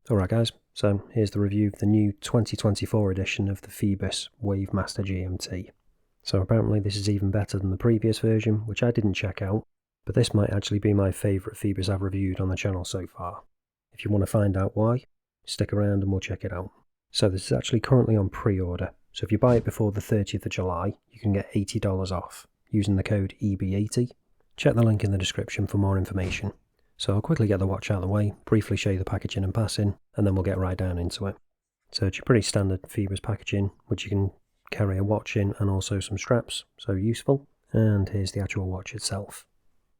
Alright guys, so here's the review of the new 2024 edition of the Phoibos Wavemaster GMT. So apparently this is even better than the previous version, which I didn't check out, but this might actually be my favourite Phoibos I've reviewed on the channel so far. If you want to find out why, stick around and we'll check it out. So this is actually currently on pre-order, so if you buy it before the 30th of July, you can get $80 off, using the code EB80. Check the link in the description for more information. So I'll quickly get the watch out of the way, briefly show you the packaging and passing, and then we'll get right down into it. So it's your pretty standard Phoibos packaging, which you can carry a watch in and also some straps, so useful. And here's the actual watch itself.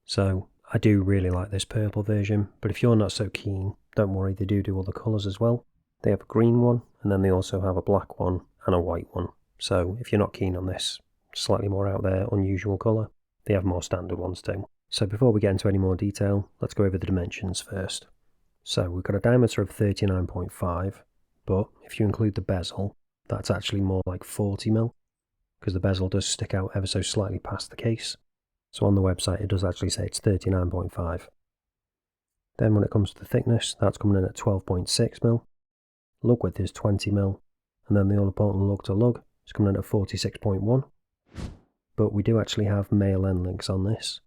So I do really like this purple version, but if you're not so keen, don't worry, they do all the colours as well. They have a green one, and then they also have a black one and a white one. So if you're not keen on this slightly more out there, unusual colour, they have more standard ones too. So before we get into any more detail, let's go over the dimensions first. So we've got a diameter of 39.5, but if you include the bezel, that's actually more like 40mm, because the bezel does stick out ever so slightly past the case. So on the website it does actually say it's 39.5. Then when it comes to the thickness, that's coming in at 12.6mm, lug width is 20mm, and then the all important lug to lug is coming in at 46.1. But we do actually have male end links on this.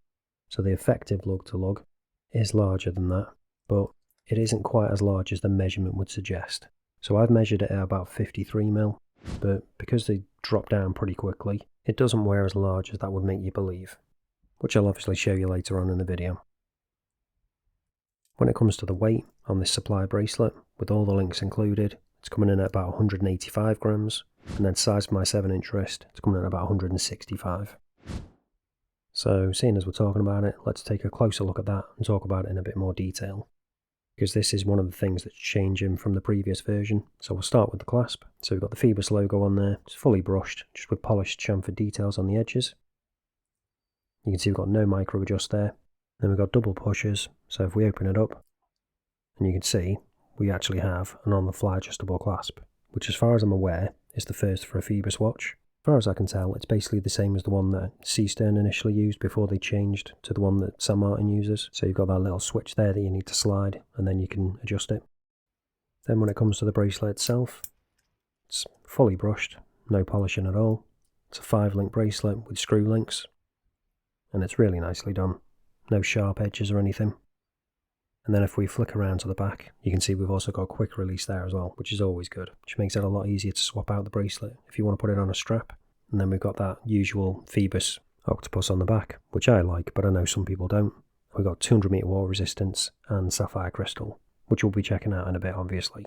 So the effective lug to lug is larger than that, but it isn't quite as large as the measurement would suggest. So I've measured it at about 53mm, but because they drop down pretty quickly, it doesn't wear as large as that would make you believe, which I'll obviously show you later on in the video. When it comes to the weight on this supply bracelet, with all the links included, it's coming in at about 185 grams, and then size for my 7-inch wrist, it's coming in at about 165. So, seeing as we're talking about it, let's take a closer look at that and talk about it in a bit more detail. Because this is one of the things that's changing from the previous version. So we'll start with the clasp. So we've got the Phoibos logo on there. It's fully brushed, just with polished chamfered details on the edges. You can see we've got no micro adjust there. Then we've got double pushers. So if we open it up, and you can see, we actually have an on-the-fly adjustable clasp, which as far as I'm aware, is the first for a Phoibos watch. As far as I can tell, it's basically the same as the one that Seastern initially used before they changed to the one that St. Martin uses. So you've got that little switch there that you need to slide, and then you can adjust it. Then when it comes to the bracelet itself, it's fully brushed, no polishing at all. It's a 5-link bracelet with screw links, and it's really nicely done. No sharp edges or anything. And then if we flick around to the back, you can see we've also got a quick release there as well, which is always good, which makes it a lot easier to swap out the bracelet if you want to put it on a strap. And then we've got that usual Phoibos octopus on the back, which I like, but I know some people don't. We've got 200 meter wall resistance and sapphire crystal, which we'll be checking out in a bit, obviously.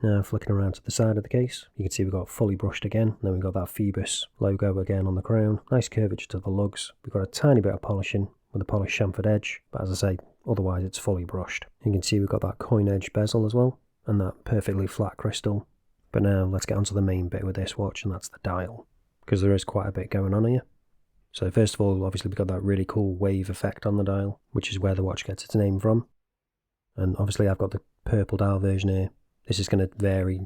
Now flicking around to the side of the case, you can see we've got fully brushed again, then we've got that Phoibos logo again on the crown, nice curvature to the lugs, we've got a tiny bit of polishing with a polished chamfered edge, but as I say, otherwise it's fully brushed. You can see we've got that coin edge bezel as well, and that perfectly flat crystal. But now let's get onto the main bit with this watch, and that's the dial, because there is quite a bit going on here. So first of all, obviously we've got that really cool wave effect on the dial, which is where the watch gets its name from. And obviously I've got the purple dial version here. This is going to vary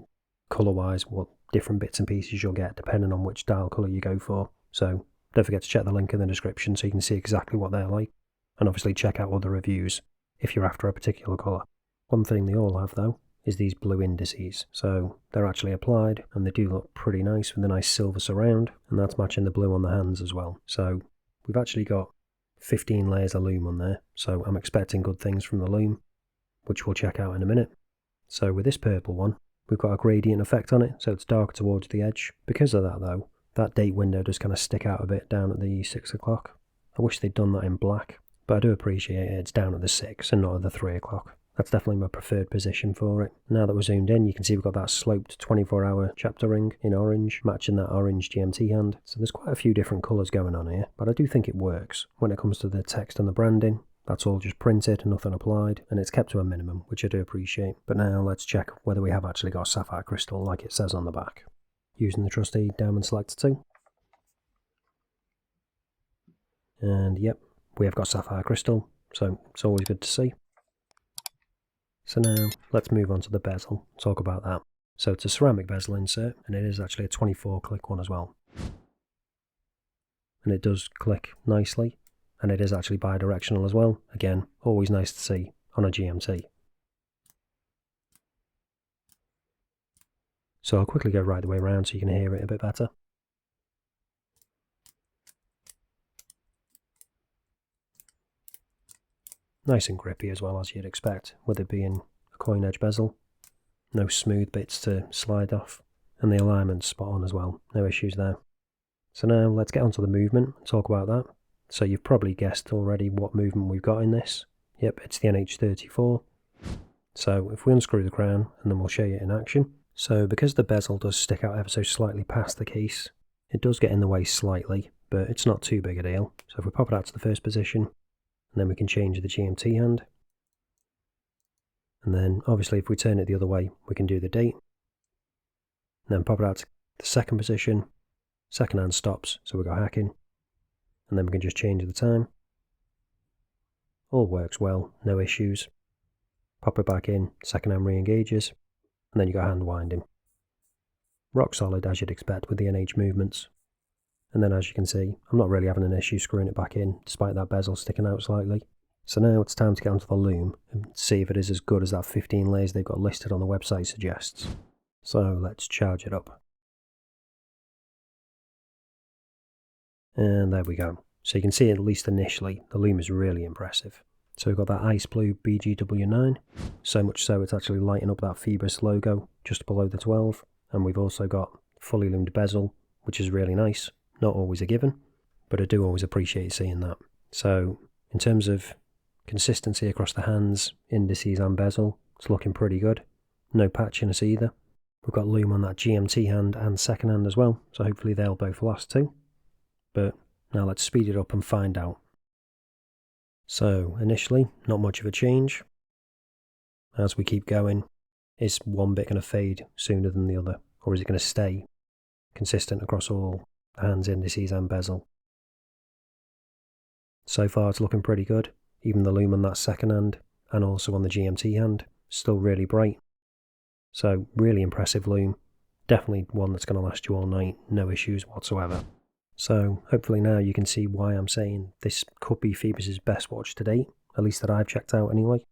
colour-wise what different bits and pieces you'll get depending on which dial colour you go for. So don't forget to check the link in the description so you can see exactly what they're like. And obviously check out other reviews if you're after a particular colour. One thing they all have though is these blue indices. So they're actually applied and they do look pretty nice with a nice silver surround, and that's matching the blue on the hands as well. So we've actually got 15 layers of Lume on there, so I'm expecting good things from the Lume, which we'll check out in a minute. So with this purple one, we've got a gradient effect on it, so it's darker towards the edge. Because of that though, that date window does kind of stick out a bit down at the 6 o'clock. I wish they'd done that in black, but I do appreciate it's down at the 6 and not at the 3 o'clock. That's definitely my preferred position for it. Now that we're zoomed in, you can see we've got that sloped 24-hour chapter ring in orange, matching that orange GMT hand. So there's quite a few different colours going on here, but I do think it works. When it comes to the text and the branding, that's all just printed, nothing applied, and it's kept to a minimum, which I do appreciate. But now let's check whether we have actually got sapphire crystal like it says on the back, using the trusty Diamond Selector 2. And yep, we have got sapphire crystal, so it's always good to see. So now let's move on to the bezel, talk about that. So it's a ceramic bezel insert, and it is actually a 24-click one as well. And it does click nicely, and it is actually bi-directional as well. Again, always nice to see on a GMT. So I'll quickly go right the way around so you can hear it a bit better. Nice and grippy as well, as you'd expect, with it being a coin edge bezel. No smooth bits to slide off, and the alignment's spot on as well, no issues there. So now let's get onto the movement and talk about that. So you've probably guessed already what movement we've got in this. Yep, it's the NH34. So if we unscrew the crown, and then we'll show you it in action. So because the bezel does stick out ever so slightly past the case, it does get in the way slightly, but it's not too big a deal. So if we pop it out to the first position, and then we can change the GMT hand. And then obviously if we turn it the other way, we can do the date. And then pop it out to the second position. Second hand stops, so we've got hacking. And then we can just change the time. All works well, no issues. Pop it back in, second hand re-engages. And then you've got hand winding. Rock solid as you'd expect with the NH movements. And then as you can see, I'm not really having an issue screwing it back in, despite that bezel sticking out slightly. So now it's time to get onto the Lume and see if it is as good as that 15 layers they've got listed on the website suggests. So let's charge it up. And there we go. So you can see at least initially, the Lume is really impressive. So we've got that ice blue BGW9, so much so it's actually lighting up that Phoibos logo just below the 12. And we've also got fully loomed bezel, which is really nice. Not always a given, but I do always appreciate seeing that. So in terms of consistency across the hands, indices and bezel, it's looking pretty good. No patchiness either. We've got Lume on that GMT hand and second hand as well, so hopefully they'll both last too. But now let's speed it up and find out. So initially, not much of a change. As we keep going, is one bit going to fade sooner than the other, or is it going to stay consistent across all the hands, indices and bezel? So far it's looking pretty good. Even the Lume on that second hand and also on the GMT hand, still really bright. So really impressive Lume. Definitely one that's going to last you all night, no issues whatsoever. So hopefully now you can see why I'm saying this could be Phoibos' best watch to date, at least that I've checked out anyway.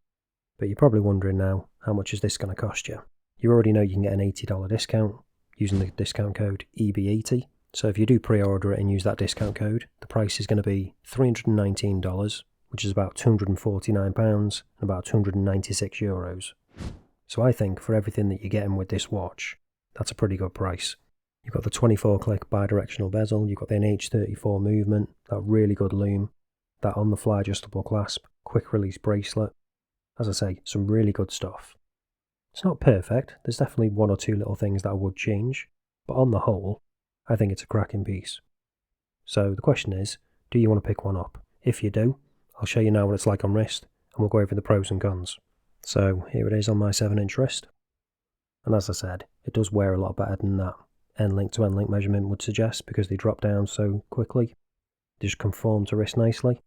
But you're probably wondering now, how much is this going to cost you? You already know you can get an $80 discount using the discount code EB80. So if you do pre-order it and use that discount code, the price is going to be $319, which is about £249 and about €296. So I think for everything that you're getting with this watch, that's a pretty good price. You've got the 24-click bidirectional bezel, you've got the NH34 movement, that really good Lume, that on-the-fly adjustable clasp, quick release bracelet. As I say, some really good stuff. It's not perfect, there's definitely one or two little things that I would change, but on the whole, I think it's a cracking piece. So the question is, do you want to pick one up? If you do, I'll show you now what it's like on wrist, and we'll go over the pros and cons. So here it is on my 7-inch wrist. And as I said, it does wear a lot better than that end-link to end-link measurement would suggest, because they drop down so quickly. They just conform to wrist nicely.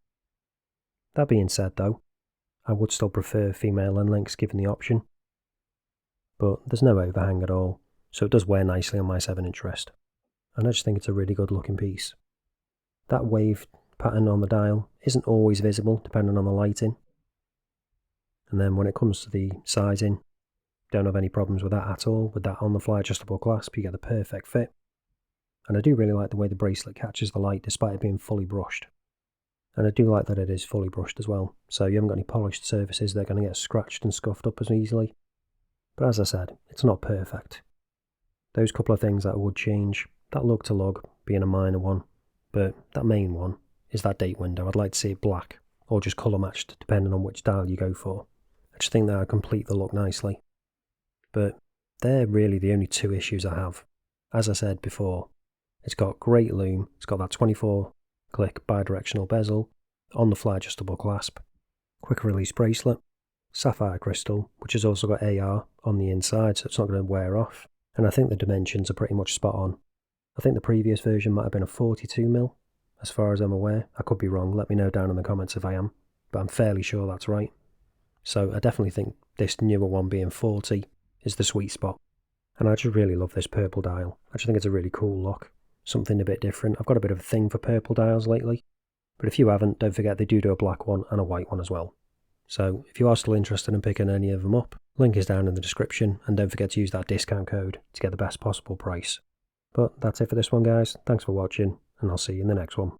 That being said though, I would still prefer female end links given the option. But there's no overhang at all, so it does wear nicely on my 7-inch wrist. And I just think it's a really good looking piece. That wave pattern on the dial isn't always visible depending on the lighting. And then when it comes to the sizing, don't have any problems with that at all. With that on-the-fly adjustable clasp, you get the perfect fit. And I do really like the way the bracelet catches the light despite it being fully brushed. And I do like that it is fully brushed as well, so you haven't got any polished surfaces that are going to get scratched and scuffed up as easily. But as I said, it's not perfect. Those couple of things that I would change, that lug to lug being a minor one, but that main one is that date window. I'd like to see it black, or just colour matched depending on which dial you go for. I just think that would complete the look nicely. But they're really the only two issues I have. As I said before, it's got great Lume, it's got that 24-click bidirectional bezel, on-the-fly adjustable clasp, quick release bracelet, sapphire crystal, which has also got AR on the inside, so it's not going to wear off. And I think the dimensions are pretty much spot on. I think the previous version might have been a 42mm, as far as I'm aware. I could be wrong, let me know down in the comments if I am, but I'm fairly sure that's right. So I definitely think this newer one being 40 is the sweet spot. And I just really love this purple dial. I just think it's a really cool look. Something a bit different. I've got a bit of a thing for purple dials lately. But if you haven't, don't forget they do a black one and a white one as well. So if you are still interested in picking any of them up, link is down in the description, and don't forget to use that discount code to get the best possible price. But that's it for this one, guys. Thanks for watching, and I'll see you in the next one.